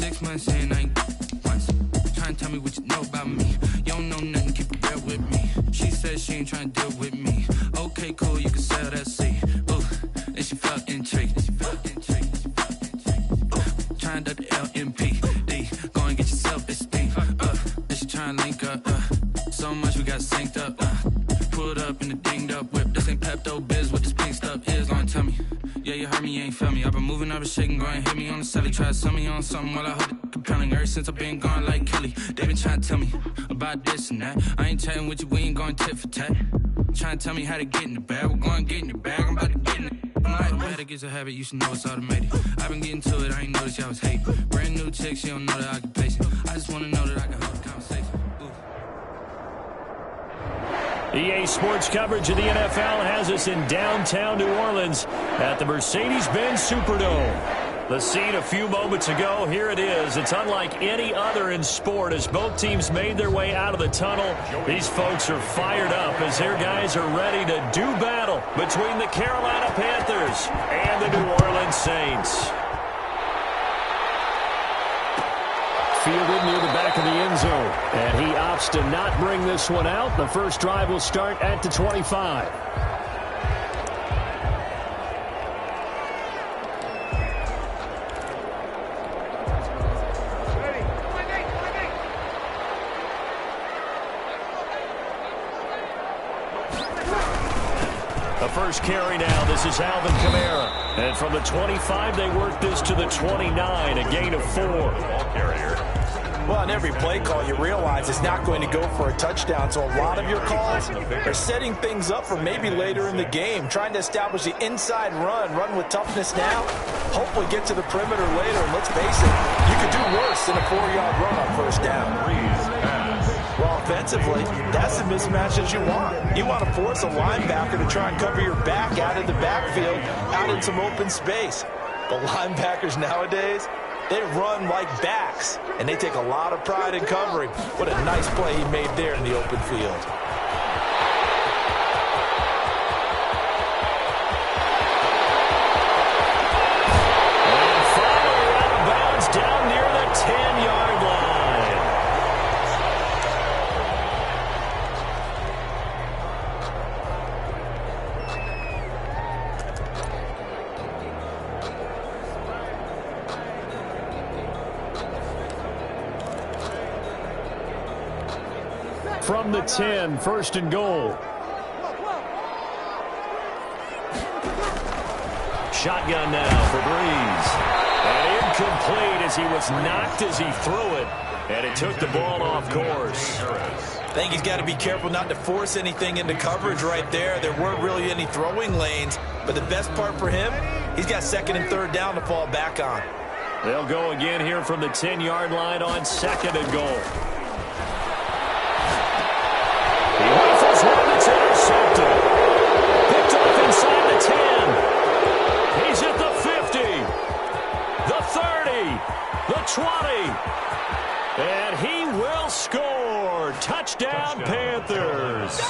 6 months in, I ain't once. Trying to tell me what you know about me. You don't know nothing, keep it real with me. She said she ain't trying to deal with me. Okay, cool, you can sell that seat. Ooh, and she felt intrigued. Trying to the LMPD. Go and get yourself esteem. And she trying to link up. So much we got synced up. Pulled up in the dinged up whip. This ain't Pepto-Biz, what this pink stuff is. Long tell me. Yeah, you heard me, you ain't felt me. I've been moving, I've been shaking, go and hit me on the celly. Try to sell me on something while I hold it compelling. Ever since I've been gone like Kelly, they been trying to tell me about this and that. I ain't chatting with you, we ain't going tit for tat. Trying to tell me how to get in the bag. We're going to get in the bag, I'm about to get in it. I'm like, automatic is a habit, you should know it's automated. I've been getting to it, I ain't noticed y'all was hating. Brand new chick, she don't know the occupation. I just want to know that I can hold the conversation. EA Sports coverage of the NFL has us in downtown New Orleans at the Mercedes-Benz Superdome. The scene a few moments ago, here it is. It's unlike any other in sport as both teams made their way out of the tunnel. These folks are fired up as their guys are ready to do battle between the Carolina Panthers and the New Orleans Saints. Fielded near the back of the end zone, and he opts to not bring this one out. The first drive will start at the 25. The first carry now, this is Alvin Kamara. And from the 25, they work this to the 29, a gain of 4. Ball carrier. Well, on every play call, you realize it's not going to go for a touchdown, so a lot of your calls are setting things up for maybe later in the game, trying to establish the inside run with toughness now, hopefully get to the perimeter later, and let's face it, you could do worse than a 4-yard run on first down. Well, offensively, that's the mismatch that you want. You want to force a linebacker to try and cover your back out of the backfield, out in some open space. But linebackers nowadays, they run like backs, and they take a lot of pride in covering. What a nice play he made there in the open field. And finally out of bounds down near the 10-yard line. From the 10, first and goal. Shotgun now for Breeze. And incomplete as he was knocked as he threw it. And it took the ball off course. I think he's got to be careful not to force anything into coverage right there. There weren't really any throwing lanes. But the best part for him, he's got second and third down to fall back on. They'll go again here from the 10-yard line on second and goal. He rifles one that's intercepted. Picked up inside the 10. He's at the 50, the 30, the 20. And he will score. Touchdown, Panthers.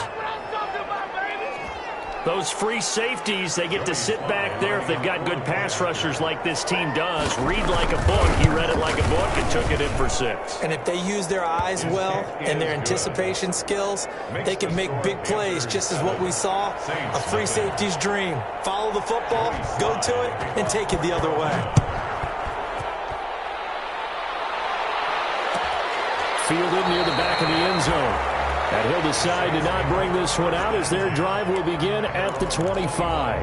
Those free safeties, they get to sit back there if they've got good pass rushers like this team does. Read like a book. He read it like a book and took it in for 6. And if they use their eyes well and their anticipation skills, they can make big plays, just as what we saw, a free safety's dream. Follow the football, go to it, and take it the other way. Fielded near the back of the end zone. And he'll decide to not bring this one out as their drive will begin at the 25.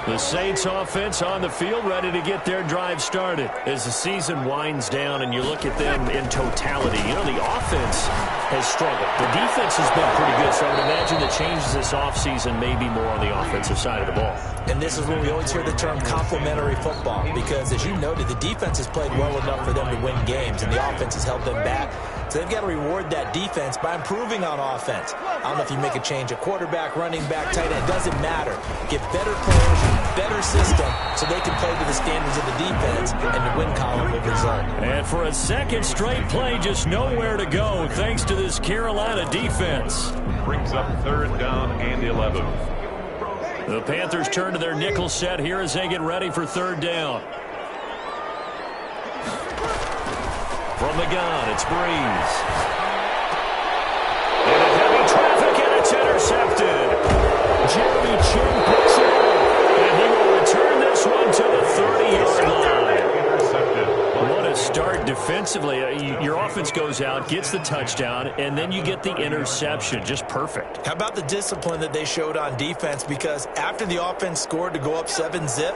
The Saints offense on the field ready to get their drive started. As the season winds down and you look at them in totality, you know, the offense has struggled. The defense has been pretty good, so I would imagine the changes this offseason may be more on the offensive side of the ball. And this is where we always hear the term complementary football, because as you noted, the defense has played well enough for them to win games, and the offense has held them back. So they've got to reward that defense by improving on offense. I don't know if you make a change, a quarterback, running back, tight end, it doesn't matter. Get better players, better system, so they can play to the standards of the defense, and the win column will result. And for a second straight play, just nowhere to go, thanks to this Carolina defense. Brings up third down and 11. The Panthers turn to their nickel set here as they get ready for third down. From the gun, it's Breeze. Into heavy traffic, and it's intercepted. Jeremy Chin picks it up, and he will return this one to the 30-yard line. What a start defensively. Your offense goes out, gets the touchdown, and then you get the interception. Just perfect. How about the discipline that they showed on defense? Because after the offense scored to go up 7-zip,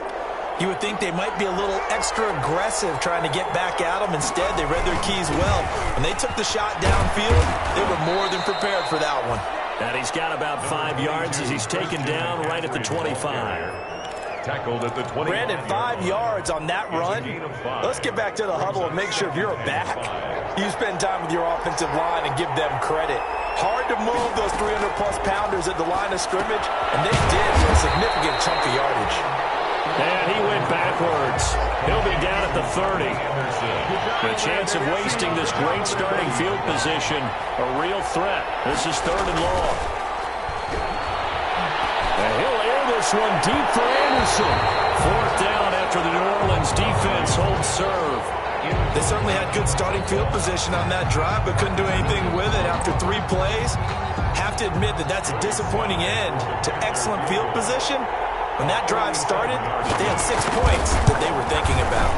you would think they might be a little extra aggressive trying to get back at them. Instead, they read their keys well. When they took the shot downfield, they were more than prepared for that one. And he's got about 5 yards as he's taken down right at the 25. Tackled at the 20. Brandon, 5 yards on that run. Let's get back to the huddle and make sure if you're a back, you spend time with your offensive line and give them credit. Hard to move those 300-plus pounders at the line of scrimmage, and they did for a significant chunk of yardage. And he went backwards. He'll be down at the 30. The chance of wasting this great starting field position, a real threat. This is third and long. And he'll air this one deep for Anderson. Fourth down after the New Orleans defense holds serve. They certainly had good starting field position on that drive, but couldn't do anything with it after 3 plays. Have to admit that that's a disappointing end to excellent field position. When that drive started, they had 6 points that they were thinking about.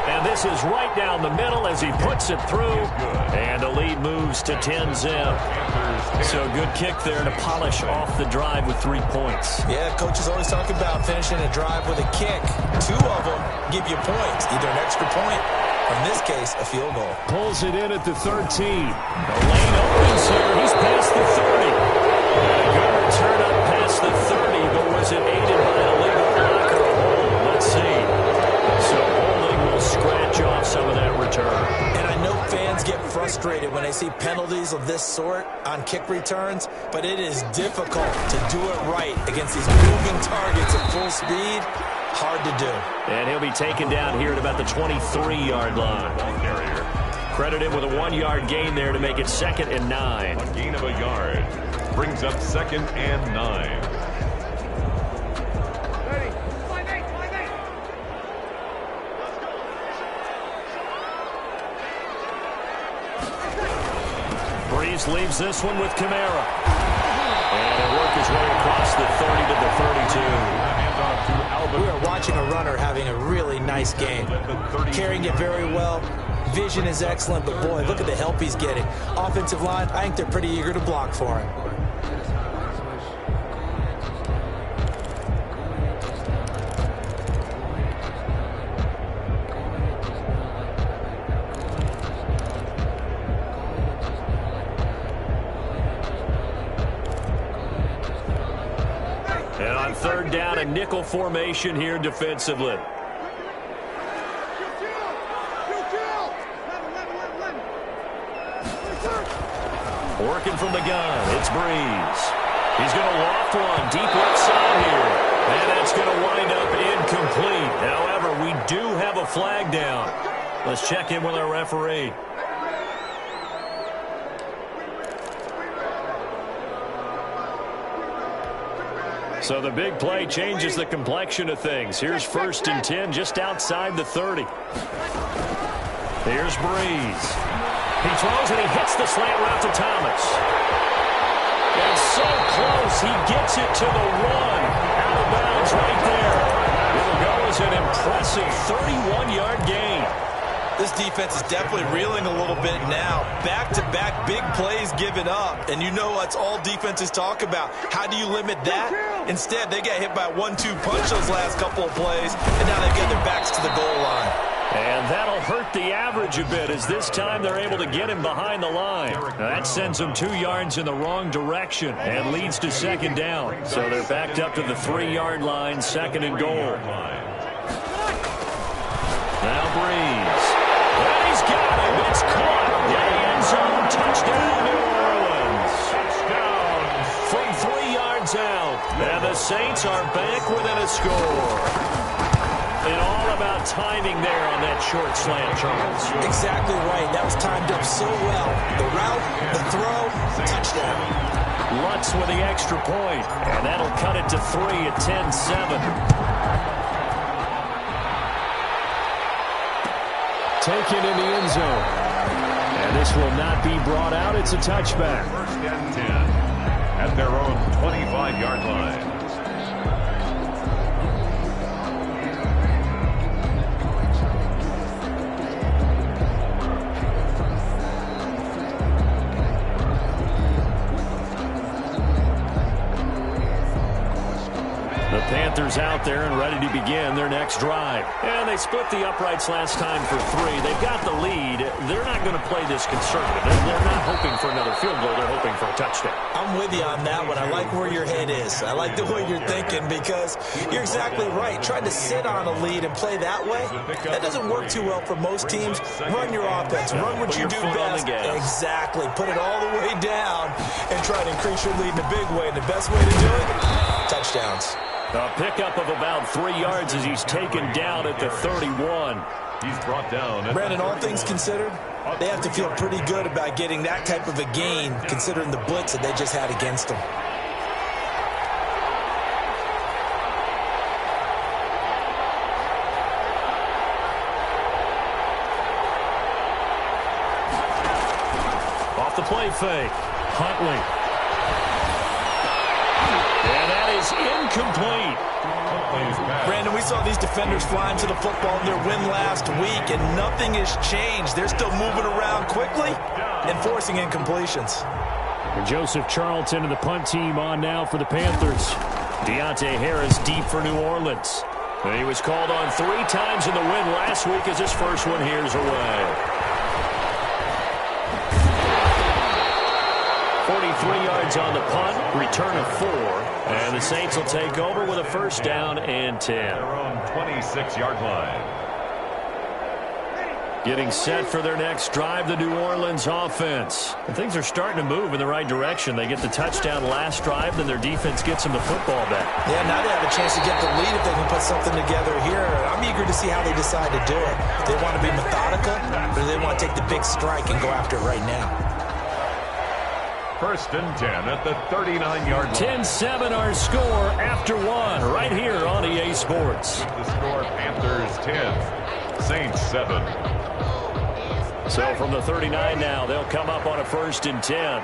And this is right down the middle as he puts it through. And the lead moves to 10-zip. So good kick there to polish off the drive with 3 points. Yeah, coaches always talk about finishing a drive with a kick. 2 of them give you points, either an extra point, or in this case, a field goal. Pulls it in at the 13. The lane opens here. He's past the 30. A good return up past the 30, but was it aided by an illegal block or a hold? Let's see. So holding will scratch off some of that return. And I know fans get frustrated when they see penalties of this sort on kick returns, but it is difficult to do it right against these moving targets at full speed. Hard to do. And he'll be taken down here at about the 23-yard line. Credit him with a 1-yard gain there to make it 2nd and 9. A gain of a yard brings up 2nd and 9. Breeze leaves this one with Kamara. And he'll work his way across the 30 to the 32. We are watching a runner having a really nice game. Carrying it very well. Vision is excellent, but boy, look at the help he's getting. Offensive line, I think they're pretty eager to block for him. And on third down, a nickel formation here defensively. Working from the gun, it's Breeze. He's going to loft one deep left side here. And that's going to wind up incomplete. However, we do have a flag down. Let's check in with our referee. So the big play changes the complexion of things. Here's 1st and 10 just outside the 30. Here's Breeze. He throws and he hits the slant route to Thomas. And so close, he gets it to the 1. Out of bounds right there. It'll go as an impressive 31-yard gain. This defense is definitely reeling a little bit now. Back-to-back big plays given up. And you know that's all defenses talk about. How do you limit that? Instead, they got hit by a 1-2 punch those last couple of plays, and now they've got their backs to the goal line. And that'll hurt the average a bit as this time they're able to get him behind the line. That sends him 2 yards in the wrong direction and leads to 2nd down. So they're backed up to the 3-yard line, 2nd and goal. Now Breeze. And he's got him. It's caught. The end zone. Touchdown, New Orleans. Touchdown. From 3 yards out. And the Saints are back within a score. And all about timing there on that short slant, Charles. Exactly right. That was timed up so well. The route, the throw, touchdown. Lutz with the extra point, and that'll cut it to 3 at 10-7. Taken in the end zone. And this will not be brought out. It's a touchback. First and 10 at their own 25-yard line. The Panthers out there and ready to begin their next drive. And they split the uprights last time for 3. They've got the lead. They're not going to play this conservative. They're not hoping for another field goal. They're hoping for a touchdown. I'm with you on that one. I like where your head is. I like the way you're thinking because you're exactly right. Trying to sit on a lead and play that way, that doesn't work too well for most teams. Run your offense. Run what you do best. Exactly. Put it all the way down and try to increase your lead in a big way. And the best way to do it, touchdowns. A pickup of about 3 yards as he's taken down at the 31. He's brought down. Brandon, all things considered, they have to feel pretty good about getting that type of a gain considering the blitz that they just had against them. Off the play fake. Huntley. Incomplete. Brandon, we saw these defenders flying to the football in their win last week, and nothing has changed. They're still moving around quickly and forcing incompletions. And Joseph Charlton and the punt team on now for the Panthers. Deontay Harris deep for New Orleans. And he was called on 3 times in the win last week as his first one here's away. 43 yards on the punt, return of 4, and the Saints will take over with a first down and 10. Their own 26-yard line. Getting set for their next drive, the New Orleans offense. And things are starting to move in the right direction. They get the touchdown last drive, then their defense gets them the football back. Yeah, now they have a chance to get the lead if they can put something together here. I'm eager to see how they decide to do it. If they want to be methodical, or do they want to take the big strike and go after it right now? First and 10 at the 39-yard line. 10-7 our score after 1 right here on EA Sports. The score, Panthers 10, Saints 7. So from the 39 now, they'll come up on a first and 10.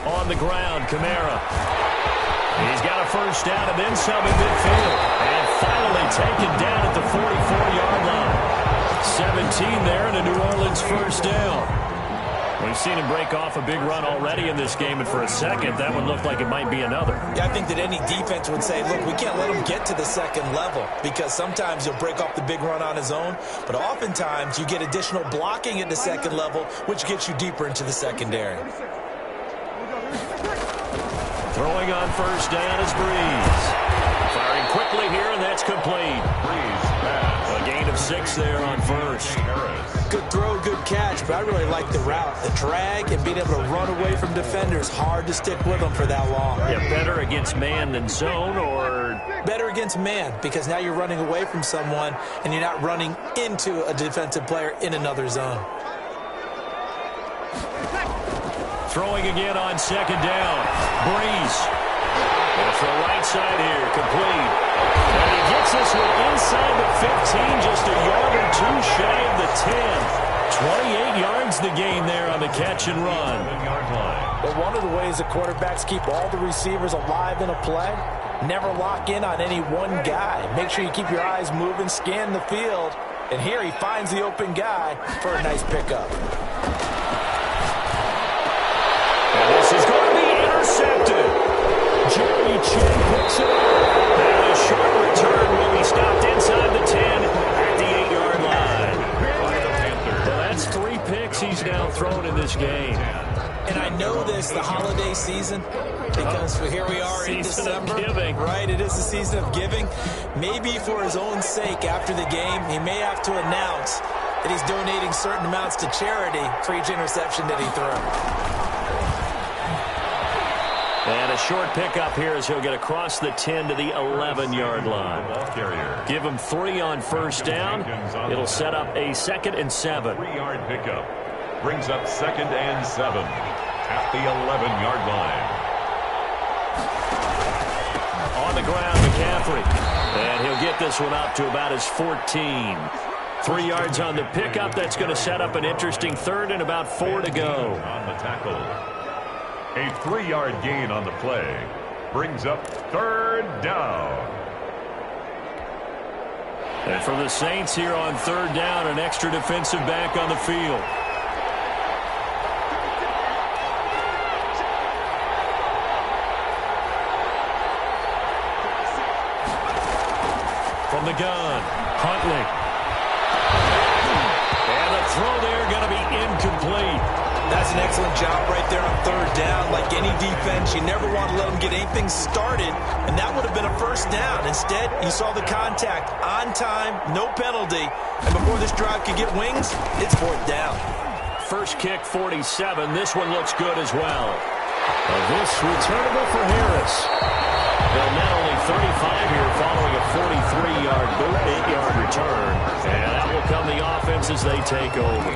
On the ground, Kamara. He's got a first down and then some in midfield. And finally taken down at the 44-yard line. 17 there and a New Orleans first down. We've seen him break off a big run already in this game, and for a second, that one looked like it might be another. Yeah, I think that any defense would say, look, we can't let him get to the second level because sometimes he'll break off the big run on his own, but oftentimes you get additional blocking at the second level, which gets you deeper into the secondary. Throwing on first down is Breeze. Firing quickly here, and that's complete. Breeze pass. A gain of 6 there on first. Good throw, good catch, but I really like the route. The drag and being able to run away from defenders. Hard to stick with them for that long. Yeah, better against man than zone, or? Better against man, because now you're running away from someone, and you're not running into a defensive player in another zone. Throwing again on second down. Breeze. Off the right side here, complete. And he gets this one inside the 15, just a yard or 2 shy of the 10. 28 yards the gain there on the catch and run. But one of the ways the quarterbacks keep all the receivers alive in a play, never lock in on any one guy. Make sure you keep your eyes moving, scan the field. And here he finds the open guy for a nice pickup. And this is going to be intercepted. Jerry Chin picks it up. And a short return will be stopped inside the 10 at the 8-yard line. Well, that's 3 picks he's now thrown in this game. And I know this, the holiday season, because here we are in December. Right, it is the season of giving. Maybe for his own sake after the game, he may have to announce that he's donating certain amounts to charity for each interception that he threw. And a short pickup here as he'll get across the 10 to the 11-yard line. Give him 3 on first down. It'll set up a 2nd and 7. 3-yard pickup brings up 2nd and 7 at the 11-yard line. On the ground, McCaffrey. And he'll get this one up to about his 14. 3 yards on the pickup. That's going to set up an interesting 3rd and about 4 to go. On the tackle. A 3-yard gain on the play brings up 3rd down. And for the Saints here on 3rd down, an extra defensive back on the field. From the gun, Huntley. And the throw there going to be incomplete. That's an excellent job right there on 3rd down. Like any defense, you never want to let them get anything started, and that would have been a 1st down. Instead, you saw the contact on time, no penalty, and before this drive could get wings, it's 4th down. First kick, 47. This one looks good as well. And this returnable for Harris. Well, not only 35 here following a 43-yard boot, 8-yard return. And that will come the offense as they take over.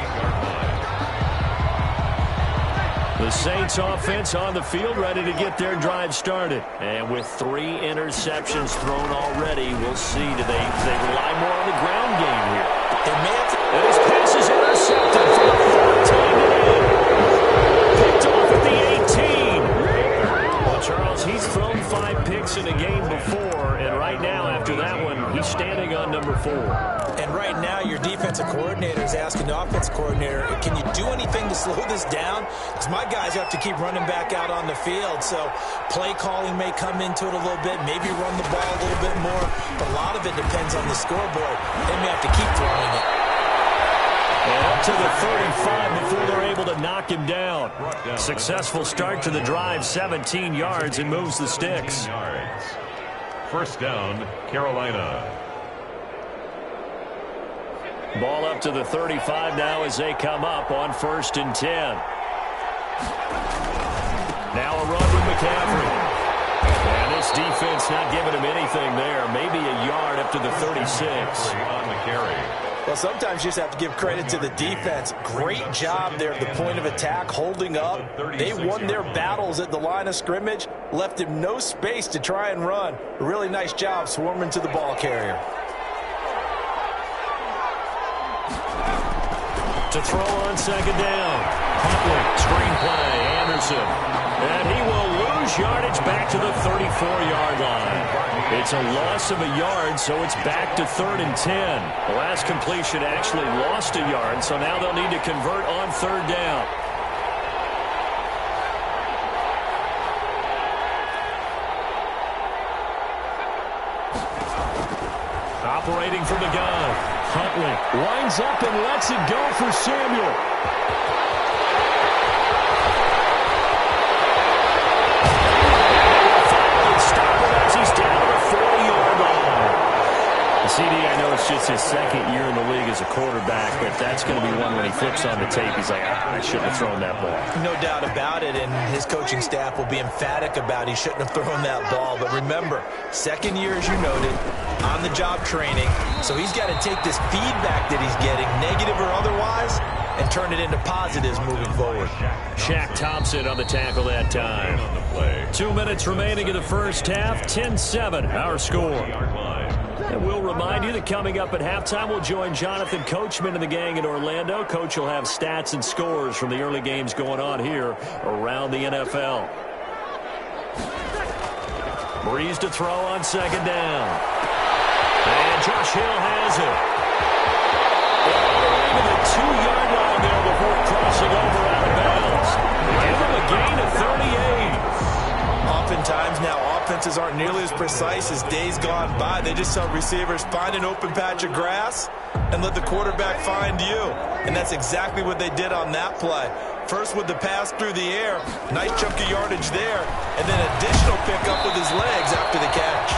The Saints offense on the field ready to get their drive started. And with 3 interceptions thrown already, we'll see. Do they rely more on the ground game here? They may have to. And his pass is intercepted from the 14. Picked off at the 18. Well, Charles, he's thrown 5 picks in a game before, and right now, after that one, he's standing on number 4. And right now, your defensive coordinator is asking the offensive coordinator, can you do anything to slow this down? Because my guys have to keep running back out on the field. So play calling may come into it a little bit, maybe run the ball a little bit more. But a lot of it depends on the scoreboard. They may have to keep throwing it. And up to the 35 before they're able to knock him down. Successful start to the drive, 17 yards, and moves the sticks. 1st down, Carolina. Ball up to the 35 now as they come up on 1st and 10. Now a run with McCaffrey. And this defense not giving him anything there. Maybe a yard up to the 36. On the carry. Well, sometimes you just have to give credit to the defense. Great job there at the point of attack, holding up. They won their battles at the line of scrimmage, left him no space to try and run. A really nice job swarming to the ball carrier. To throw on 2nd down. Huntley, screenplay, Anderson. And he will lose yardage back to the 34-yard line. It's a loss of a yard, so it's back to 3rd and 10. The last completion actually lost a yard, so now they'll need to convert on 3rd down. Operating from the gun. Huntley winds up and lets it go for Samuel. Stop him as he's down to the 40-yard line. CD, I know it's just his 2nd year in the league as a quarterback, but that's going to be one when he flips on the tape. He's like, I shouldn't have thrown that ball. No doubt about it, and his coaching staff will be emphatic about he shouldn't have thrown that ball. But remember, 2nd year, as you noted, on-the-job training, so he's got to take this feedback that he's getting, negative or otherwise, and turn it into positives moving forward. Shaq Thompson on the tackle that time. 2 minutes remaining in the first half, 10-7, our score. And we'll remind you that coming up at halftime, we'll join Jonathan Coachman and the gang in Orlando. Coach will have stats and scores from the early games going on here around the NFL. Breeze to throw on 2nd down. And Josh Hill has it. Over the 2-yard line there before crossing over out of bounds. Give him a gain of 38. Oftentimes now, offenses aren't nearly as precise as days gone by. They just tell receivers, find an open patch of grass and let the quarterback find you. And that's exactly what they did on that play. First with the pass through the air, nice chunk of yardage there, and then additional pickup with his legs after the catch.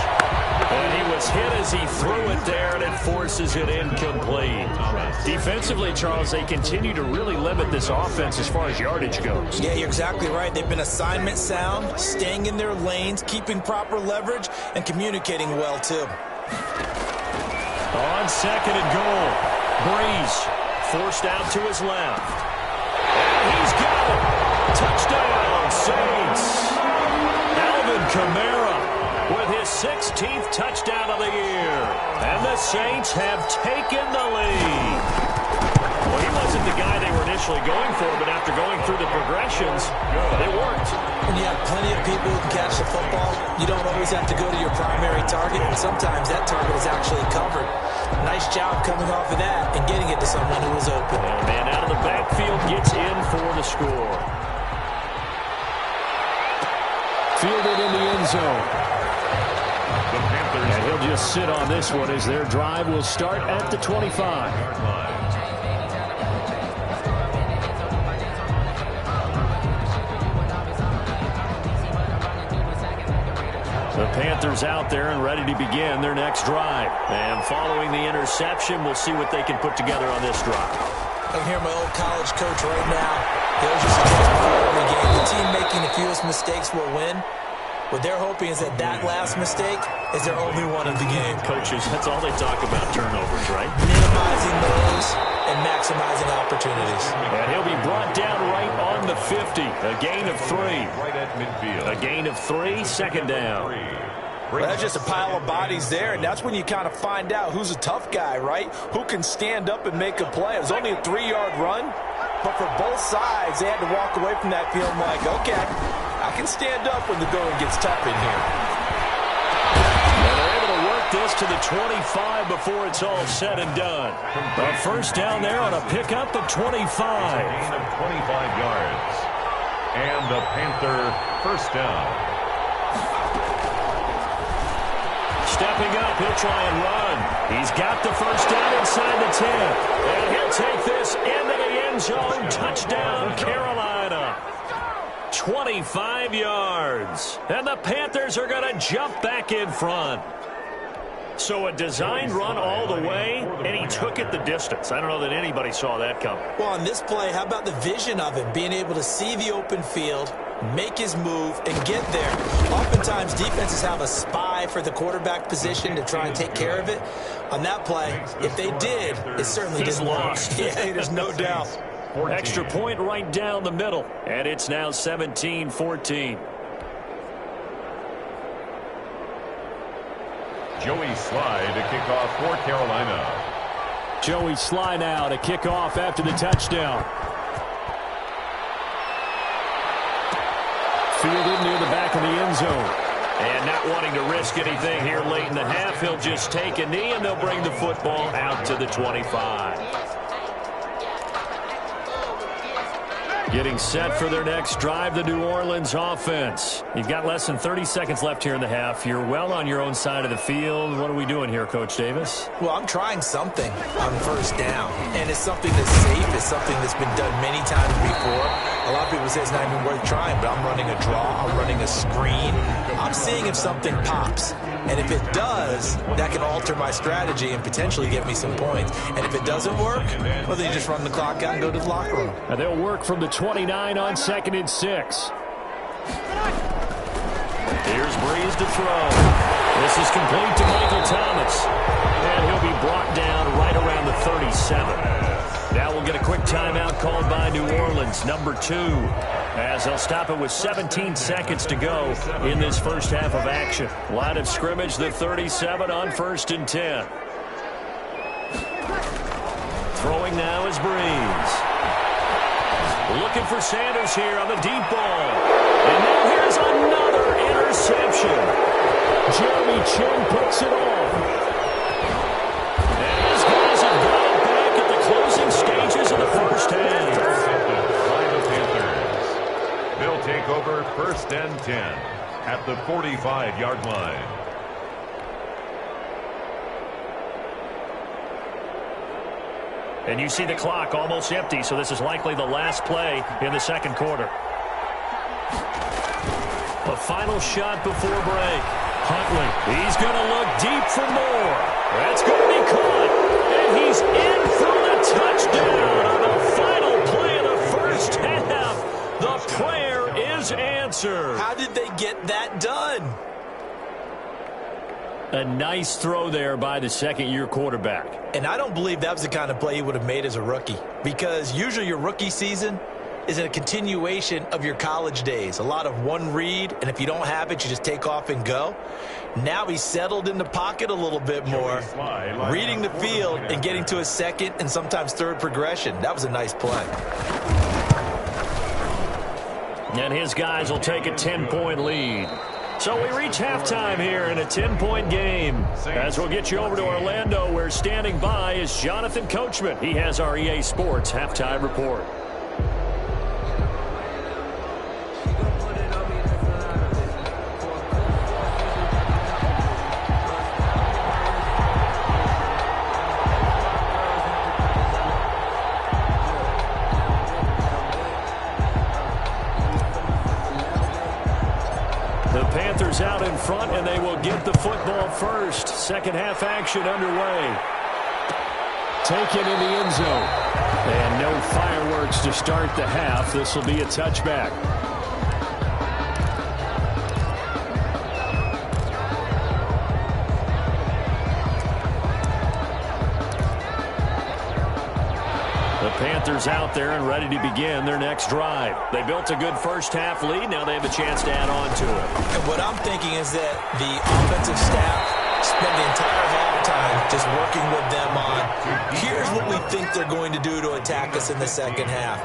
And he was hit as he threw it there, and it forces it incomplete. Defensively, Charles, they continue to really limit this offense as far as yardage goes. Yeah, you're exactly right. They've been assignment sound, staying in their lanes, keeping proper leverage, and communicating well, too. On second and goal, Breeze forced out to his left. And he's got it. Touchdown, Saints. Alvin Kamara with his 16th touchdown of the year. And the Saints have taken the lead. Well, he wasn't the guy they were initially going for, but after going through the progressions, it worked. When you have plenty of people who can catch the football, you don't always have to go to your primary target, and sometimes that target is actually covered. Nice job coming off of that and getting it to someone who was open. And man out of the backfield gets in for the score. Fielded in the end zone. And he'll just sit on this one as their drive will start at the 25. The Panthers out there and ready to begin their next drive. And following the interception, we'll see what they can put together on this drive. I'm here, my old college coach right now. There's your suggestion for every game. The team making the fewest mistakes will win. What they're hoping is that that last mistake is their only one of the game. Coaches, that's all they talk about, turnovers, right? Minimizing those and maximizing opportunities. And he'll be brought down right on the 50. A gain of 3. Right at midfield. A gain of 3, second down. Well, that's just a pile of bodies there, and that's when you kind of find out who's a tough guy, right? Who can stand up and make a play. It was only a 3-yard run, but for both sides, they had to walk away from that feeling like, okay, I can stand up when the going gets tough in here. And they're able to work this to the 25 before it's all said and done. A first down there on a pickup of 25. Gain of 25 yards. And the Panther first down. Stepping up, he'll try and run. He's got the first down inside the 10. And he'll take this into the end zone. Touchdown, Carolina. 25 yards. And the Panthers are going to jump back in front. So a designed run all the way, and he took it the distance. I don't know that anybody saw that coming. Well, on this play, how about the vision of him, being able to see the open field, make his move, and get there. Oftentimes, defenses have a spy for the quarterback position to try and take care of it. On that play, if they did, it certainly didn't lost. Yeah, there's no doubt. 14. Extra point right down the middle, and it's now 17-14. Joey Sly to kick off for Carolina. Joey Sly now to kick off after the touchdown. Fielded near the back of the end zone. And not wanting to risk anything here late in the half, he'll just take a knee, and they'll bring the football out to the 25. Getting set for their next drive, the New Orleans offense. You've got less than 30 seconds left here in the half. You're well on your own side of the field. What are we doing here, Coach Davis? Well, I'm trying something on first down, and it's something that's safe. It's something that's been done many times before. A lot of people say it's not even worth trying, but I'm running a draw. I'm running a screen. I'm seeing if something pops, and if it does, that can alter my strategy and potentially get me some points. And if it doesn't work, well, then you just run the clock out and go to the locker room. And they'll work from the 29 on 2nd and 6. Here's Breeze to throw. This is complete to Michael Thomas. And he'll be brought down right around the 37. Now we'll get a quick timeout called by New Orleans, number 2, as they'll stop it with 17 seconds to go in this first half of action. Line of scrimmage, the 37 on 1st and 10. Throwing now is Breeze. Looking for Sanders here on the deep ball. And now here's another interception. Jeremy Chin puts it on. And his guys have got it back at the closing stages of the first half. By the Panthers. They'll take over 1st and 10 at the 45-yard line. And you see the clock almost empty, so this is likely the last play in the second quarter. A final shot before break. Huntley, he's going to look deep for more. That's going to be caught. And he's in for the touchdown on the final play of the first half. The prayer is answered. How did they get that done? A nice throw there by the second-year quarterback. And I don't believe that was the kind of play he would have made as a rookie, because usually your rookie season is a continuation of your college days. A lot of one read, and if you don't have it, you just take off and go. Now he's settled in the pocket a little bit more, reading the field and getting to his second and sometimes third progression. That was a nice play. And his guys will take a 10-point lead. So we reach halftime here in a 10-point game. As we'll get you over to Orlando, where standing by is Jonathan Coachman. He has our EA Sports halftime report. Panthers out in front, and they will get the football first. Second half action underway. Taken in the end zone. And no fireworks to start the half. This will be a touchback. Panthers out there and ready to begin their next drive. They built a good first half lead. Now they have a chance to add on to it. And what I'm thinking is that the offensive staff spent the entire halftime just working with them on, here's what we think they're going to do to attack us in the second half.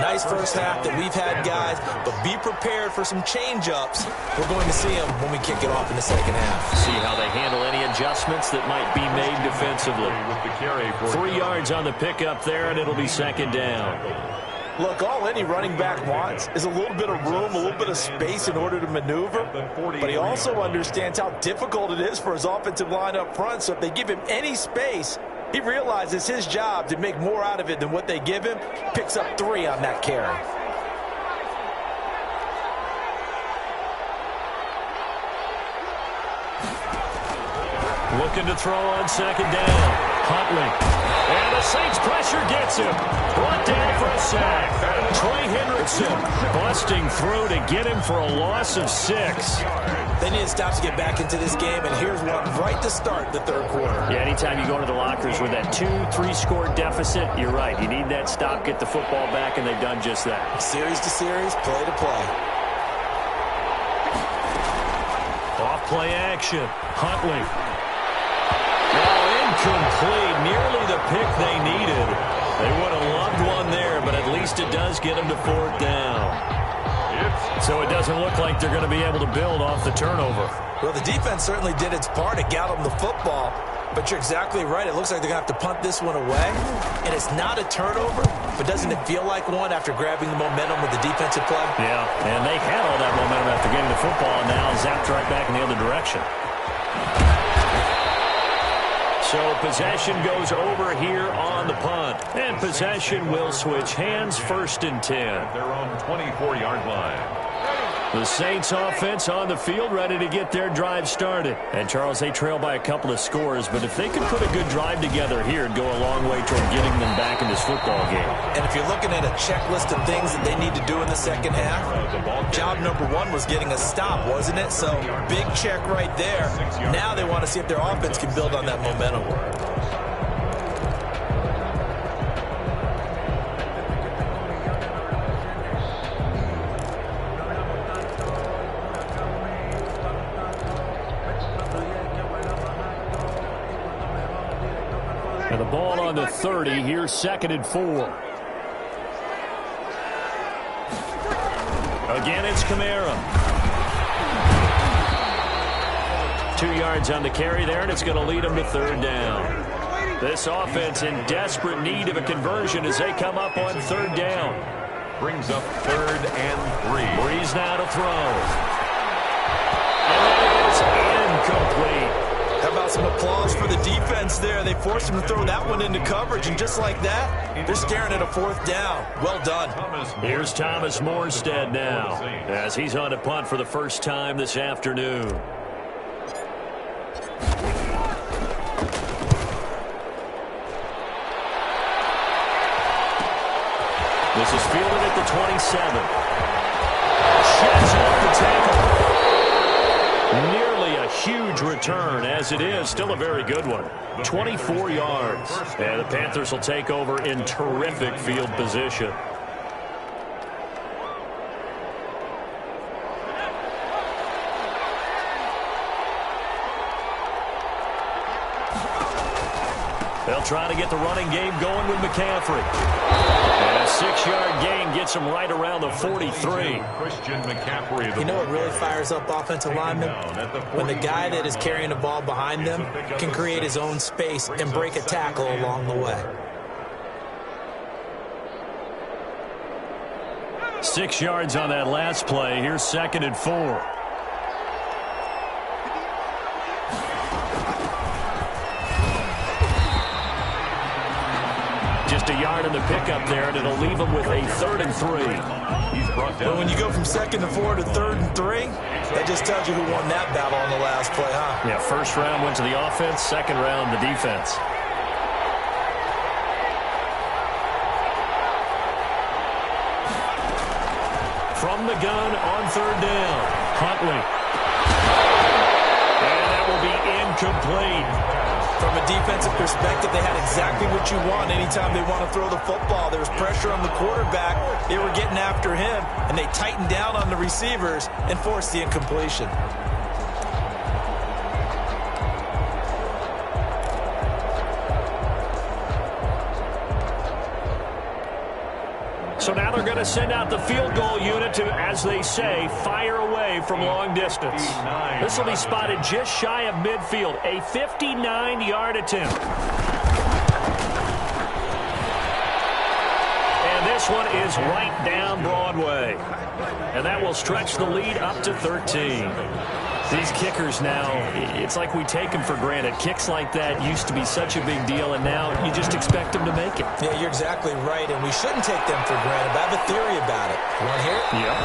Nice first half that we've had, guys, but be prepared for some change-ups. We're going to see them when we kick it off in the second half. See how they handle any adjustments that might be made defensively. 3 yards on the pickup there, and it'll be second down. Look, all any running back wants is a little bit of room, a little bit of space in order to maneuver, but he also understands how difficult it is for his offensive line up front, so if they give him any space, he realizes his job to make more out of it than what they give him. Picks up 3 on that carry. Looking to throw on second down. Huntley. And the Saints pressure gets him. Brought down for a sack. Trey Hendrickson busting through to get him for a loss of 6. They need to stop to get back into this game, and here's one right to start the third quarter. Yeah, anytime you go to the lockers with that 2-3 score deficit, you're right. You need that stop, get the football back, and they've done just that. Series to series, play to play. Off play action. Huntley. Incomplete. Nearly the pick they needed. They would have loved one there, but at least it does get them to fourth down. So it doesn't look like they're going to be able to build off the turnover. Well, the defense certainly did its part. It got them the football. But you're exactly right. It looks like they're going to have to punt this one away. And it's not a turnover, but doesn't it feel like one after grabbing the momentum with the defensive play? Yeah, and they had all that momentum after getting the football, and now zapped right back in the other direction. So possession goes over here on the punt. And possession will switch hands, 1st and 10. Their own 24-yard line. The Saints offense on the field, ready to get their drive started. And, Charles, they trail by a couple of scores, but if they could put a good drive together here, it'd go a long way toward getting them back in this football game. And if you're looking at a checklist of things that they need to do in the second half, job number 1 was getting a stop, wasn't it? So, big check right there. Now they want to see if their offense can build on that momentum. And the ball on the 30. Here's 2nd and 4. Again, it's Kamara. 2 yards on the carry there, and it's going to lead them to 3rd down. This offense in desperate need of a conversion as they come up on 3rd down. Brings up 3rd and 3. Breeze now to throw. And it is incomplete. How about some applause for the defense there? They forced him to throw that one into coverage, and just like that, they're staring at a 4th down. Well done. Here's Thomas Morstead now, as he's on a punt for the first time this afternoon. This is fielded at the 27. Sheds off the tackle. Nearly a huge return, as it is. Still a very good one. 24 yards. And the Panthers will take over in terrific field position. They'll try to get the running game going with McCaffrey. And a 6-yard gain gets him right around the 43. You know what really fires up offensive linemen? When the guy that is carrying the ball behind them can create his own space and break a tackle along the way. 6 yards on that last play. Here's 2nd and 4. Just a yard in the pickup there, and it'll leave him with a 3rd and 3. But when you go from 2nd and 4 to 3rd and 3, that just tells you who won that battle on the last play, huh? Yeah, first round went to the offense, second round the defense. From the gun on 3rd down, Huntley. And that will be incomplete. From a defensive perspective, they had exactly what you want anytime they want to throw the football. There was pressure on the quarterback. They were getting after him, and they tightened down on the receivers and forced the incompletion. So now they're going to send out the field goal unit to, as they say, fire away from long distance. This will be spotted just shy of midfield, a 59-yard attempt. And this one is right down Broadway. And that will stretch the lead up to 13. These kickers now, it's like we take them for granted. Kicks like that used to be such a big deal, and now you just expect them to make it. Yeah, you're exactly right, and we shouldn't take them for granted. But I have a theory about it. You want to hear it? Yeah.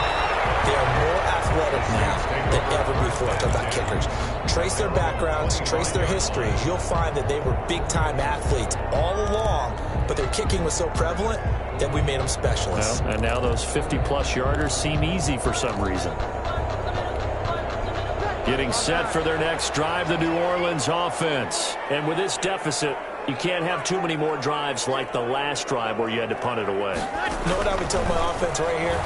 They are more athletic now than ever before. Talk about kickers. Trace their backgrounds, trace their histories. You'll find that they were big-time athletes all along, but their kicking was so prevalent that we made them specialists. Well, and now those 50-plus yarders seem easy for some reason. Getting set for their next drive, the New Orleans offense. And with this deficit, you can't have too many more drives like the last drive where you had to punt it away. You know what I would tell my offense right here?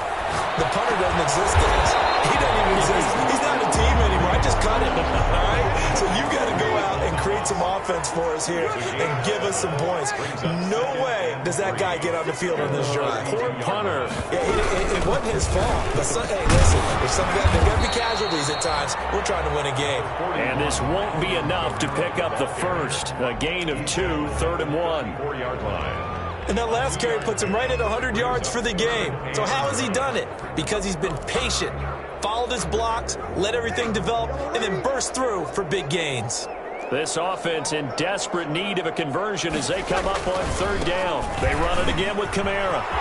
The punter doesn't exist, guys. He doesn't even exist. He's not a team anymore. I just cut him, all right? So you've got to go out and create some offense for us here and give us some points. No way does that guy get on the field on this drive. Poor punter. Yeah, it wasn't his fault. But hey, listen, there's going to be casualties at times. We're trying to win a game. And this won't be enough to pick up the first. A gain of 2, 3rd and 1. 4-yard line. And that last carry puts him right at 100 yards for the game. So how has he done it? Because he's been patient, followed his blocks, let everything develop, and then burst through for big gains. This offense in desperate need of a conversion as they come up on 3rd down. They run it again with Kamara. And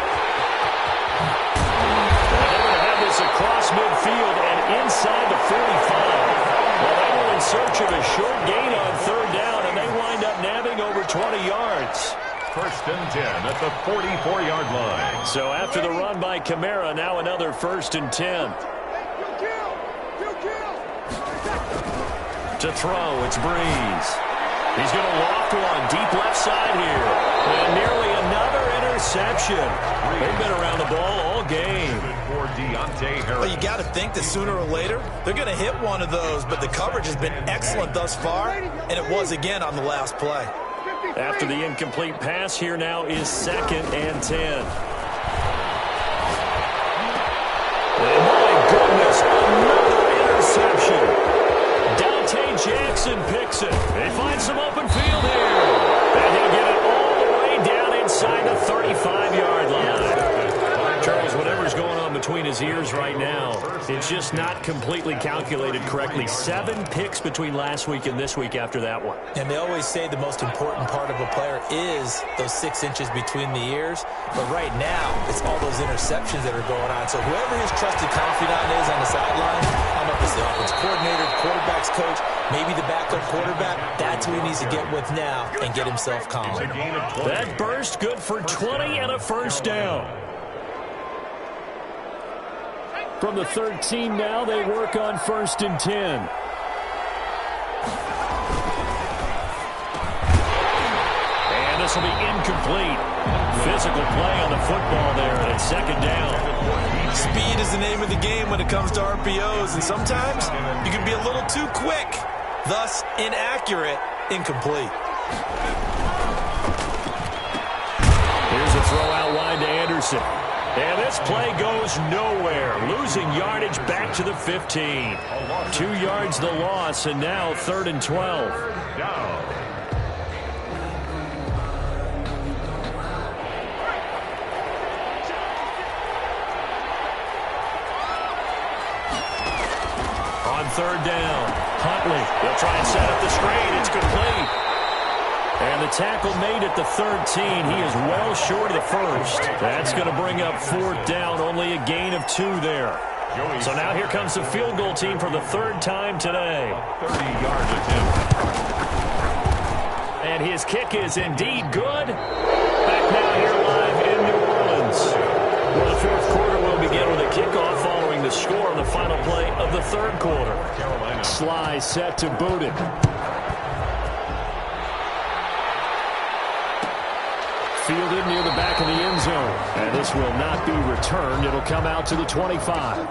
they're going to have this across midfield and inside the 45. Well, they were in search of a short gain on 3rd down, and they wind up nabbing over 20 yards. 1st and 10 at the 44-yard line. So after the run by Kamara, now another 1st and 10. To throw, it's Breeze. He's going to loft one deep left side here. And nearly another interception. They've been around the ball all game. Well, you got to think that sooner or later they're going to hit one of those, but the coverage has been excellent thus far, and it was again on the last play. After the incomplete pass, here now is 2nd and 10. And my goodness, another interception. Dante Jackson picks it. They find some open field here. And he'll get it all the way down inside the 35-yard line. Charles, whatever's going on between his ears right now, it's just not completely calculated correctly. 7 picks between last week and this week after that one. And they always say the most important part of a player is those 6 inches between the ears. But right now, it's all those interceptions that are going on. So whoever his trusted confidant is on the sideline, I don't know if it's the offense coordinator, the quarterback's coach, maybe the backup quarterback, that's who he needs to get with now and get himself calm. That burst good for 20 and a 1st down. From the 13 now, they work on 1st and 10. This will be incomplete. Physical play on the football there, and it's 2nd down. Speed is the name of the game when it comes to RPOs, and sometimes you can be a little too quick, thus inaccurate, incomplete. Here's a throw out wide to Anderson. And this play goes nowhere. Losing yardage back to the 15. 2 yards the loss, and now 3rd and 12. Down. On 3rd down, Huntley. They'll try and set up the screen. It's complete. And the tackle made at the 13. He is well short of the 1st. That's going to bring up 4th down. Only a gain of 2 there. So now here comes the field goal team for the 3rd time today. 30-yard attempt. And his kick is indeed good. Back now here live in New Orleans. Well, the 4th quarter will begin with a kickoff following the score on the final play of the 3rd quarter. Carolina. Sly set to boot it. Fielded near the back of the end zone. And this will not be returned. It'll come out to the 25.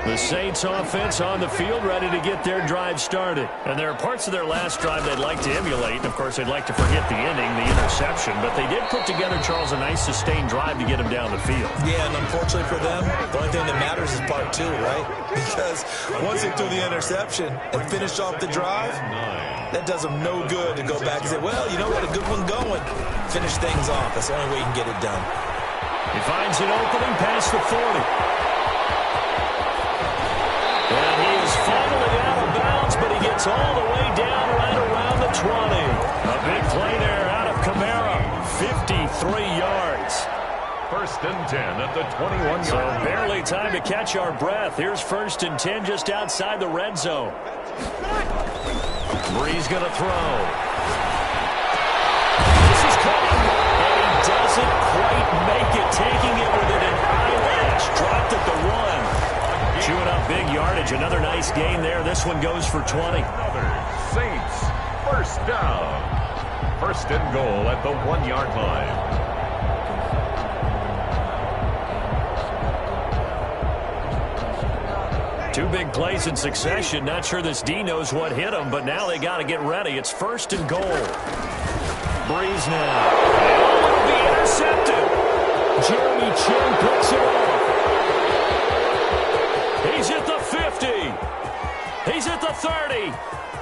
The Saints offense on the field, ready to get their drive started. And there are parts of their last drive they'd like to emulate. And, of course, they'd like to forget the ending, the interception. But they did put together, Charles, a nice sustained drive to get them down the field. Yeah, and unfortunately for them, the only thing that matters is part 2, right? Because once they threw the interception and finished off the drive, that does them no good to go back and say, well, you know, we had a good one going. Finish things off. That's the only way you can get it done. He finds an opening past the 40. And he is finally out of bounds, but he gets all the way down right around the 20. A big play there out of Kamara. 53 yards. 1st and 10 at the 21-yard So line. barely time to catch our breath. Here's 1st and 10 just outside the red zone. Breeze going to throw. This is caught. And he doesn't quite make it. Taking it within an eyelash. Dropped at the 1. Chewing up big yardage. Another nice gain there. This one goes for 20. Saints, 1st down. 1st and goal at the 1-yard line. Two big plays in succession. Not sure this D knows what hit him, but now they got to get ready. It's 1st and goal. Breeze now. And it'll be intercepted. Jeremy Chin picks it off. He's at the 50. He's at the 30.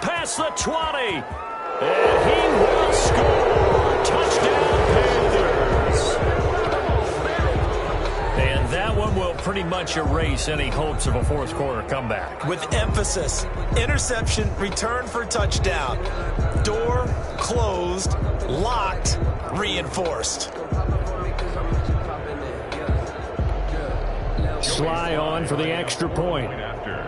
Past the 20. And he will score. Touchdown, Panthers. And that one will pretty much erase any hopes of a 4th quarter comeback. With emphasis, interception, return for touchdown. Door closed, locked, reinforced. Sly on for the extra point. After.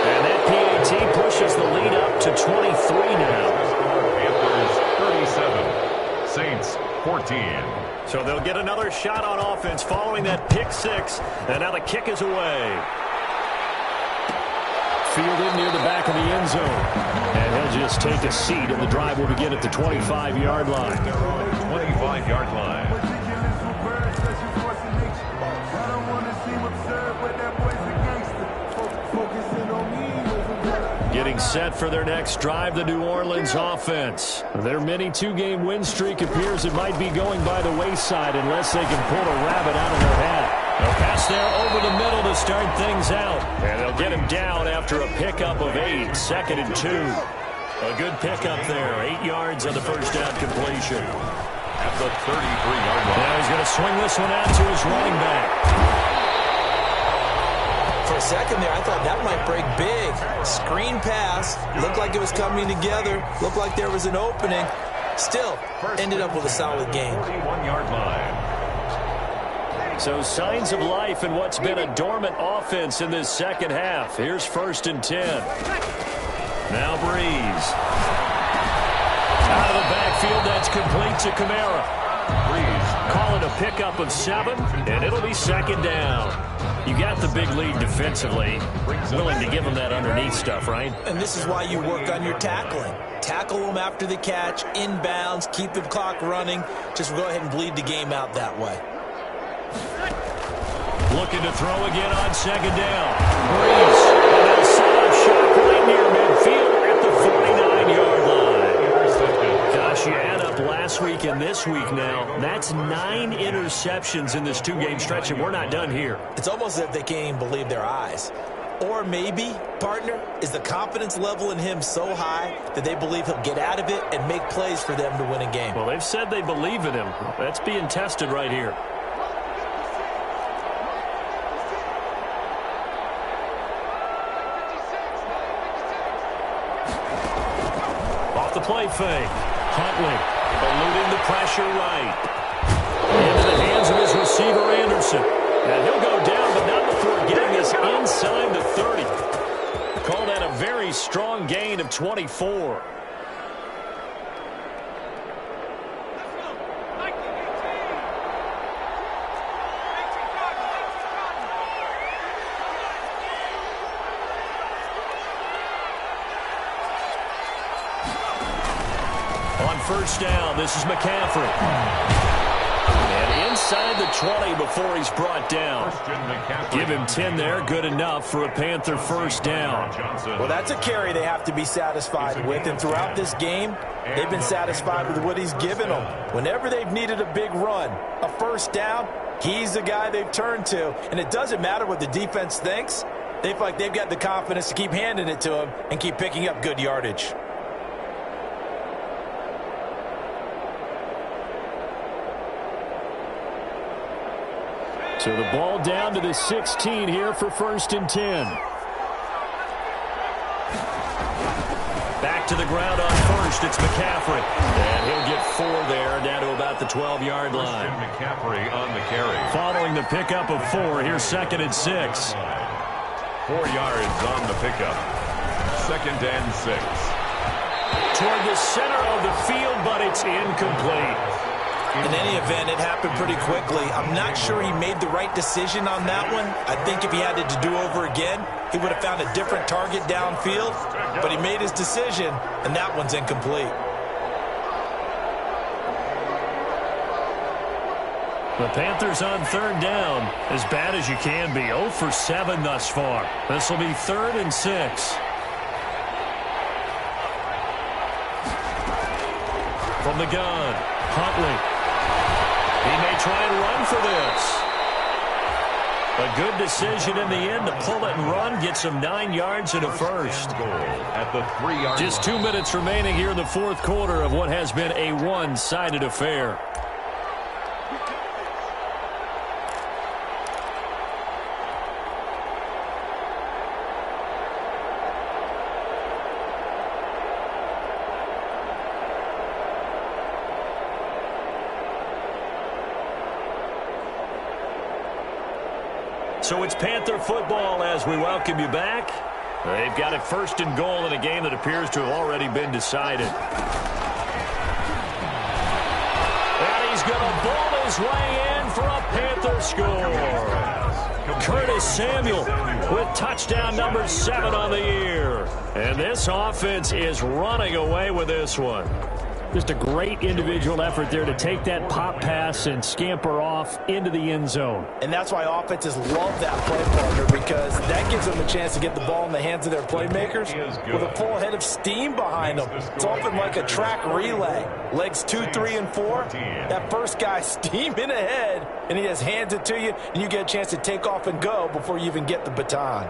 And that PAT pushes the lead up to 23 now. Panthers 37, Saints 14. So they'll get another shot on offense following that pick 6. And now the kick is away. Fielded near the back of the end zone. And he'll just take a seat, and the drive will begin at the 25-yard line. 25-yard line. Getting set for their next drive, the New Orleans offense. Their mini 2-game win streak appears it might be going by the wayside unless they can pull a rabbit out of their hat. They'll pass there over the middle to start things out. And they'll get him down after a pickup of 8, 2nd and 2. A good pickup there, 8 yards on the first down completion. At the 33-yard line. Now he's going to swing this one out to his running back. For a second there, I thought that might break big. Screen pass, looked like it was coming together, looked like there was an opening. Still, ended up with a solid game. 41-yard line. So signs of life in what's been a dormant offense in this second half. Here's 1st and 10. Now Breeze. Out of the backfield, that's complete to Kamara. Breeze calling a pickup of 7, and it'll be 2nd down. You got the big lead defensively. Willing to give them that underneath stuff, right? And this is why you work on your tackling. Tackle them after the catch, inbounds, keep the clock running. Just go ahead and bleed the game out that way. Looking to throw again on 2nd down. Breeze. And they'll set up shot right near midfield at the 49-yard line. Gosh, you add up last week and this week now. That's 9 interceptions in this 2-game stretch, and we're not done here. It's almost as if they can't even believe their eyes. Or maybe, partner, is the confidence level in him so high that they believe he'll get out of it and make plays for them to win a game. Well, they've said they believe in him. That's being tested right here. Off the play fake. Huntley eluding the pressure right. Into the hands of his receiver, Anderson. And he'll go down, but not before getting this inside the 30. Called that a very strong gain of 24. On 1st down, this is McCaffrey. And inside the 20 before he's brought down. Give him 10 there, good enough for a Panther 1st down. Well, that's a carry they have to be satisfied with, and throughout this game, they've been satisfied with what he's given them. Whenever they've needed a big run, a 1st down, he's the guy they've turned to. And it doesn't matter what the defense thinks. They feel like they've got the confidence to keep handing it to him and keep picking up good yardage. So the ball down to the 16 here for 1st and 10. Back to the ground on 1st. It's McCaffrey. And he'll get 4 there, down to about the 12-yard line. McCaffrey on the carry. Following the pickup of 4, here's 2nd and 6. 4 yards on the pickup. 2nd and 6. Toward the center of the field, but it's incomplete. In any event, it happened pretty quickly. I'm not sure he made the right decision on that one. I think if he had it to do over again, he would have found a different target downfield. But he made his decision, and that one's incomplete. The Panthers on 3rd down, as bad as you can be. 0 for 7 thus far. This will be 3rd and 6. From the gun, Huntley. He may try and run for this. A good decision in the end to pull it and run. Gets him 9 yards and a 1st. At the 3-yard Just 2 minutes remaining here in the 4th quarter of what has been a one-sided affair. So it's Panther football as we welcome you back. They've got it 1st and goal in a game that appears to have already been decided. And he's going to ball his way in for a Panther score. Curtis Samuel with touchdown number 7 on the year. And this offense is running away with this one. Just a great individual effort there to take that pop pass and scamper off into the end zone. And that's why offenses love that play, partner, because that gives them a chance to get the ball in the hands of their playmakers with a full head of steam behind them. It's often like a track relay. Legs 2, 3, and 4. That first guy steaming ahead, and he just hands it to you, and you get a chance to take off and go before you even get the baton.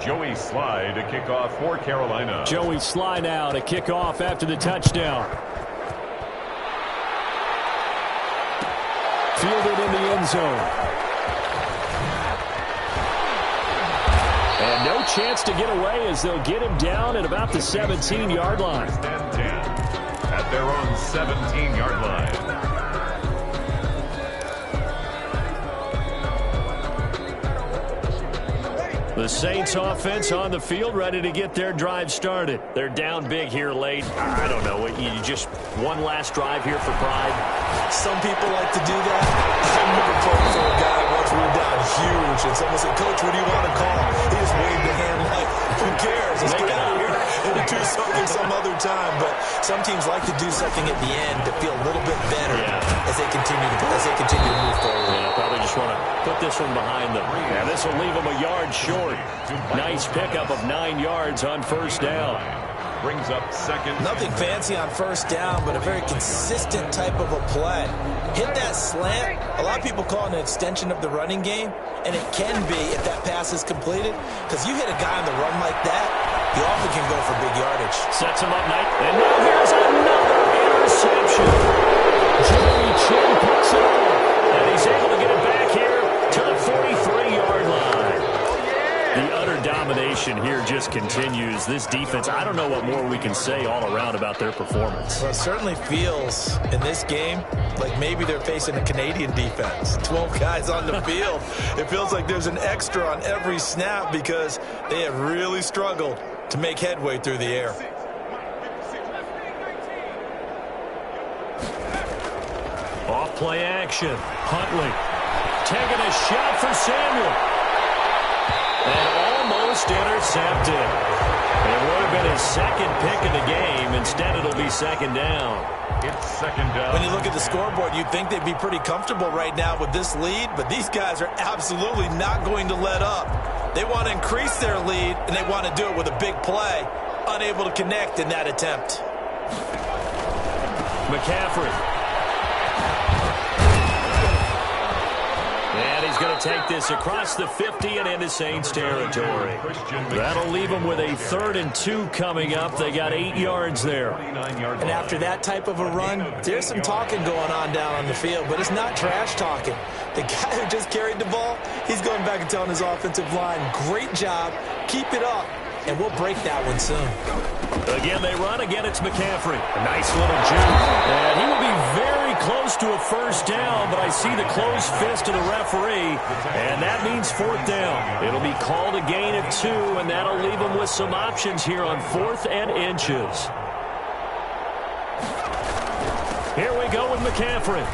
Joey Sly to kick off for Carolina. Joey Sly now to kick off after the touchdown. Fielded in the end zone. And no chance to get away as they'll get him down at about the 17-yard line. 10 at their own 17-yard line. The Saints offense on the field, ready to get their drive started. They're down big here late. I don't know. You just one last drive here for pride. Some people like to do that. I remember playing for a guy once we were down huge, and someone said, "Coach, what do you want to call?" He just waved a hand like, "Who cares? Let's get out of here and do something some other time." But some teams like to do something at the end to feel a little bit better as they continue to move forward. Yeah, probably just want to put this one behind them. Yeah, this will leave them a yard short. Nice pickup of 9 yards on first down. Brings up second. Nothing fancy on first down, but a very consistent type of a play. Hit that slant. A lot of people call it an extension of the running game, and it can be if that pass is completed, because you hit a guy on the run like that, he often can go for big yardage. Sets him up nice. And now here's another interception. Jerry Chin picks it up, and he's able to get it back here to the 43-yard line. The utter domination here just continues. This defense, I don't know what more we can say all around about their performance. Well, it certainly feels in this game like maybe they're facing a Canadian defense. 12 guys on the field. It feels like there's an extra on every snap because they have really struggled to make headway through the air. Off play action. Huntley taking a shot for Samuel. And almost intercepted. It would have been his second pick of the game. Instead, it'll be second down. It's second down. When you look at the scoreboard, you'd think they'd be pretty comfortable right now with this lead, but these guys are absolutely not going to let up. They want to increase their lead, and they want to do it with a big play. Unable to connect in that attempt. McCaffrey. And he's going to take this across the 50 and into Saints territory. That'll leave them with a 3rd and 2 coming up. They got 8 yards there. And after that type of a run, there's some talking going on down on the field, but it's not trash talking. The guy who just carried the ball, he's going back and telling his offensive line, great job, keep it up, and we'll break that one soon. Again, they run. Again, it's McCaffrey. A nice little juke. And he will be very close to a first down, but I see the closed fist of the referee, and that means 4th down. It'll be called a gain of 2, and that'll leave them with some options here on 4th and inches. Here we go with McCaffrey.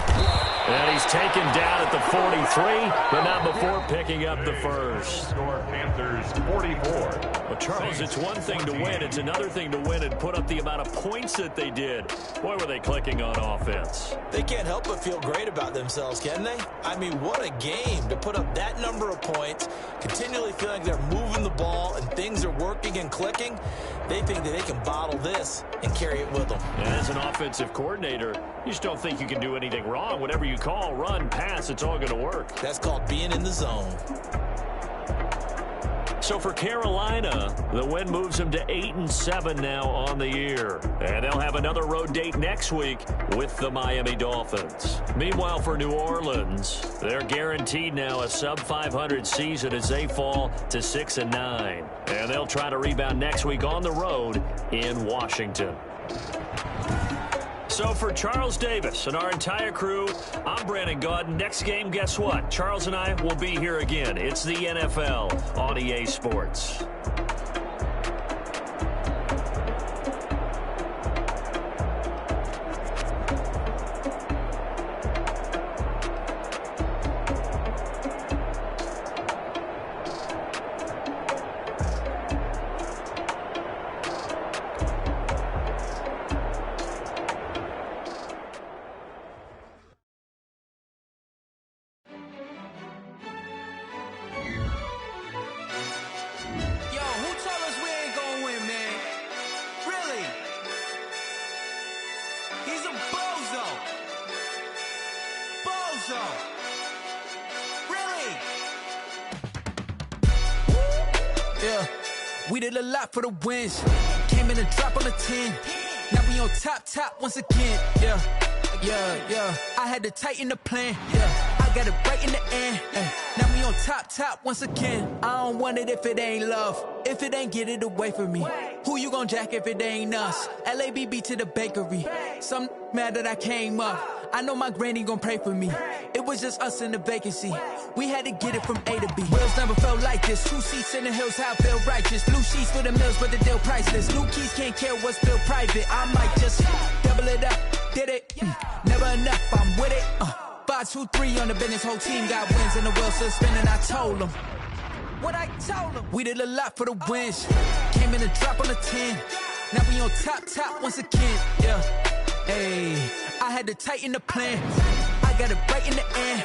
And he's taken down at the 43, but not before picking up the first. Score Panthers 44. Well, Charles, it's one thing to win. It's another thing to win and put up the amount of points that they did. Boy, were they clicking on offense. They can't help but feel great about themselves, can they? I mean, what a game to put up that number of points, continually feeling they're moving the ball and things are working and clicking. They think that they can bottle this and carry it with them. And as an offensive coordinator, you just don't think you can do anything wrong. Whatever you call, run, pass, it's all going to work. That's called being in the zone. So for Carolina, the win moves them to 8-7 now on the year. And they'll have another road date next week with the Miami Dolphins. Meanwhile, for New Orleans, they're guaranteed now a sub-500 season as they fall to 6-9. And they'll try to rebound next week on the road in Washington. So for Charles Davis and our entire crew, I'm Brandon Gaudin. Next game, guess what? Charles and I will be here again. It's the NFL on EA Sports. We did a lot for the wins. Came in a drop on a 10. Now we on top once again. Yeah. I had to tighten the plan. Yeah. I got it right in the end. Now we on top once again. I don't want it if it ain't love. If it ain't, get it away from me. Who you gon' jack if it ain't us? LABB to the bakery. Some mad that I came up. I know my granny gon' pray for me. It was just us in the vacancy. We had to get it from A to B. Wheels never felt like this. 2 seats in the hills, how I feel righteous. Blue sheets for the mills, but the deal priceless. New keys can't care what's built private. I might just double it up. Did it? Never enough, I'm with it. 5, 2, 3 on the business. Whole team got wins and the wheels still spinning. I told them what I told them. We did a lot for the wins. Came in a drop on the 10. Now we on top once again. Yeah. Hey, I had to tighten the plan. I got it right in the end.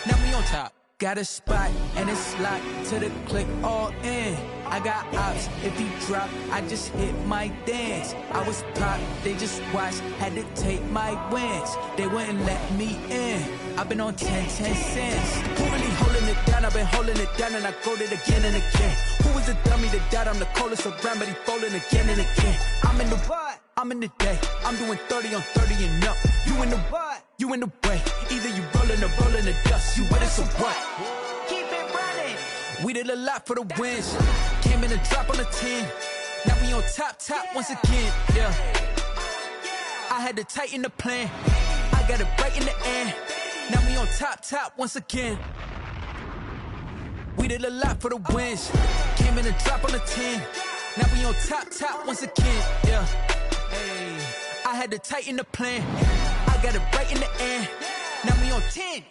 Now we on top. Got a spot and it's locked to the click all in. I got ops, if he drop, I just hit my dance. I was pop, they just watched, had to take my wins. They wouldn't let me in. I've been on 10 cents. Who really holding it down? I've been holding it down and I go it again and again. Who was the dummy that died? I'm the coldest around, but he folding again and again. I'm in the what? I'm in the day. I'm doing 30 on 30 and up. You in the what? You in the way. Either you rolling or rolling the dust. You with us or what? Keep it running. We did a lot for the wins. Came in a drop on the 10. Now we on top once again. Yeah. I had to tighten the plan. I got it right in the end. Now we on top once again. We did a lot for the wins. Came in a drop on the 10. Now we on top once again. Yeah. Hey, I had to tighten the plan. I got it right in the end. Now we on 10.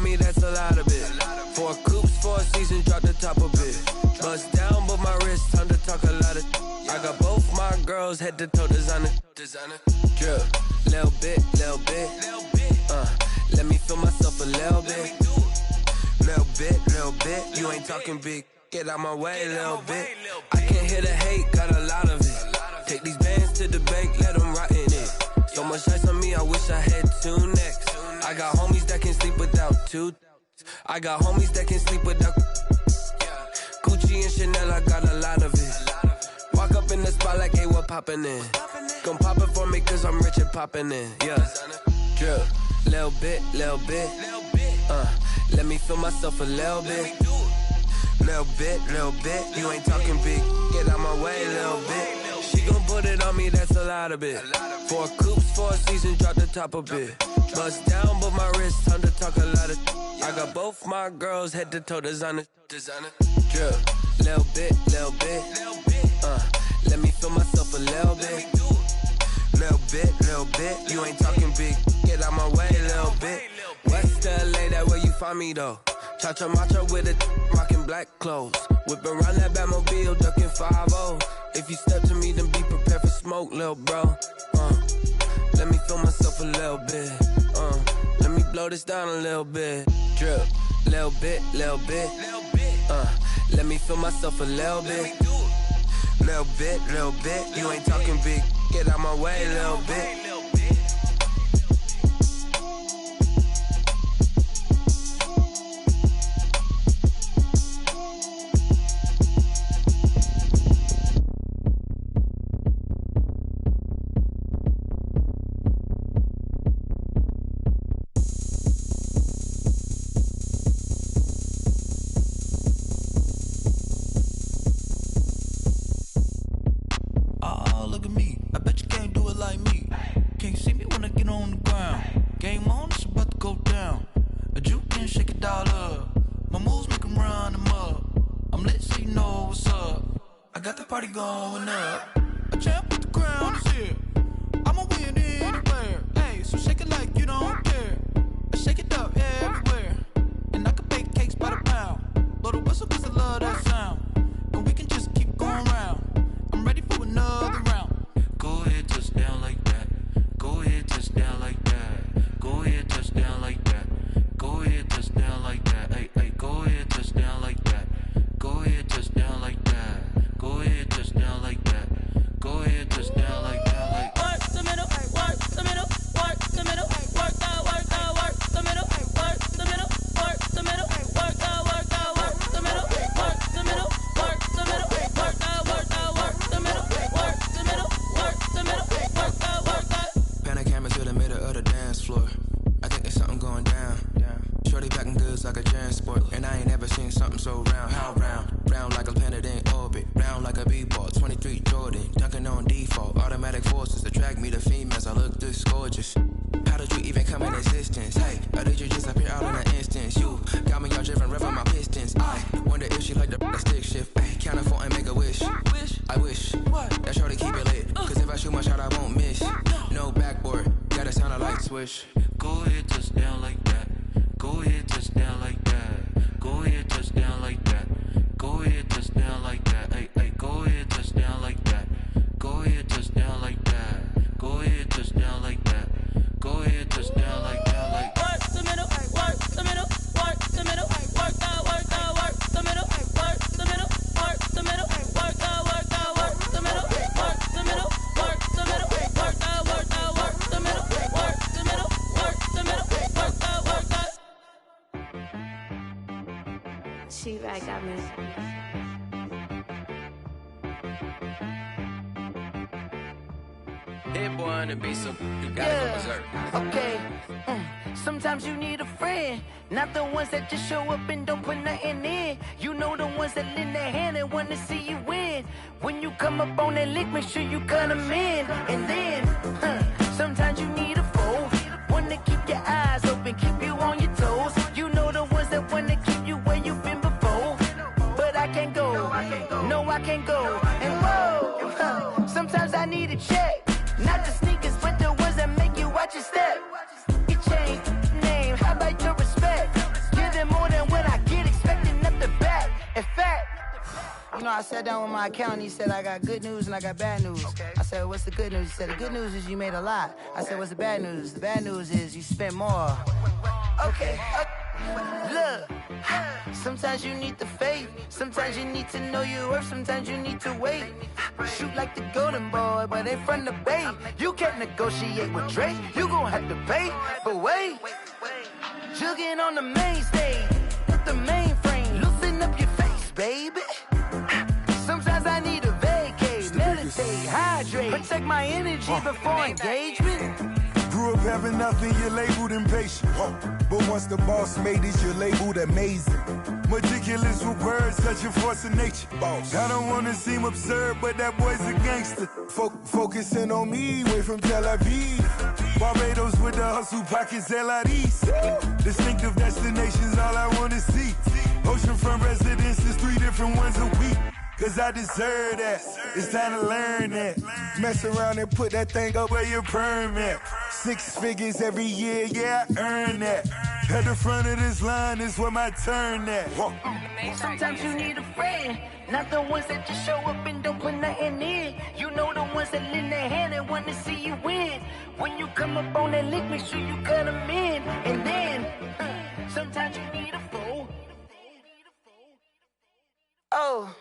That's a lot of it. 4 coops, 4 seasons, drop the top of it. Bust down, but my wrist, time to talk a lot of. I got both my girls head to toe designer. Drip, little bit. Let me feel myself a little bit. Little bit. You ain't talking big. Get out my way, little bit. I can't hear the hate, got a lot of it. Take these bands to the bank, let them rot in it. So much ice on me, I wish I had 2 necks. I got homies that can sleep without 2. I got homies that can sleep without Gucci and Chanel, I got a lot of it. Walk up in the spot like, hey, what poppin' in? Gon' pop it for me cause I'm rich and poppin' in. Yeah, drip, little bit. Let me feel myself a little bit. Little bit. You ain't talking big. Get out my way, little bit. She gon' put it on me, that's a lot of it. 4 coops, 4 seasons, drop the top a bit. Bust down, but my wrist, time to talk a lot of. I got both my girls head to toe designer. Drip, little bit. Let me feel myself a little bit. Little bit. You ain't talking big. Get out my way, little bit. West LA, that where you find me though. Cha-cha matcha with a rockin' black clothes. Whippin' around that Batmobile, duckin' 5-0. If you step to me, then be prepared for smoke, lil' bro. Let me feel myself a little bit. Let me blow this down a little bit. Drip, little bit. Let me feel myself a little bit. Little bit. You ain't talking big. Get out my way, little bit. Going up, a champ with the crown is here. I'ma win anywhere. Hey, so shake it like you don't care. Shake it up everywhere. And I can bake cakes by the pound. Blow the whistle cause I love that sound. And we can just keep going round. I'm ready for another round. Go ahead, touch down like that. Go ahead, touch down like that. Go ahead, touch down like that. drag me to females, I look this gorgeous. How did you even come in existence? Hey, or did you just appear out in an instance? You got me all driven, revving my pistons. I wonder if she like the stick shift. Hey, count for and make a wish. I wish that shorty keep it lit. Cause if I shoot my shot, I won't miss. No backboard, gotta sound a light switch. Go ahead, touch down like that. Go ahead, touch down like that. Go ahead, touch down like that. Go ahead, touch down like that. Hey, hey, go ahead, touch down like that. Go ahead, touch down like that. Go ahead, touch down like that. Go ahead, touch down like that. Like work the middle, work the middle, work the middle, work the middle, work the middle, work the middle, work the middle, work the middle, work the middle, work the middle, work the middle, work the middle, work the. She right got me. Hit boy on the beat, so you gotta go berserk. Okay. Sometimes you need a friend, not the ones that just show up and don't put nothing in. You know the ones that lend their hand and wanna see you win. When you come up on that lick, make sure you cut them in. And then, sometimes you need a foe, one to keep your eyes open, keep you on your toes. You know the ones that wanna keep you where you've been before. But I can't go, no I can't go. And whoa, sometimes I need a check. Not the sneakers, but the ones that make you watch your step. Your chain, name, how about your respect? Give them more than what I get, expecting up the back. In fact, you know, I sat down with my accountant, he said, I got good news and I got bad news. Okay. I said, what's the good news? He said, the good news is you made a lot. I said, what's the bad news? The bad news is you spent more. Okay, look, sometimes you need the faith, sometimes you need to know your worth, sometimes you need to wait. Shoot like the golden boy, but ain't from the bay. You can't negotiate with Drake, you gon' have to pay. But wait, jugging on the main stage, with the mainframe, loosen up your face, baby. Sometimes I need a vacate, meditate, hydrate, protect my energy before engagement. Grew up having nothing, you're labeled impatient. But once the boss made it, you're labeled amazing. Meticulous with words, such a force of nature. I don't wanna seem absurd, but that boy's a gangster. Focusing on me, way from Tel Aviv. Barbados with the hustle pockets, LIDs. Distinctive destinations, all I wanna see. Oceanfront residences, 3 different ones a week. Cause I deserve that, it's time to learn that. Mess around and put that thing up where your permit. 6 figures every year, yeah, I earn that. At the front of this line is where my turn at. Sometimes you need a friend, not the ones that just show up and don't put nothing in. You know the ones that lend their hand and wanna see you win. When you come up on that lick, make sure you cut them in. And then, sometimes you need a fool. Oh.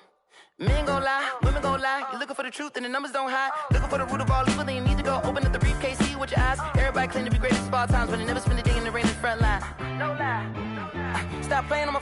Men gon' lie, women gon' lie. You're looking for the truth and the numbers don't hide. Looking for the root of all evil, then you need to go open up the briefcase, see with your eyes. Everybody claim to be greatest of all times, but they never spend a day in the rain in the front line. No lie. Stop playing on my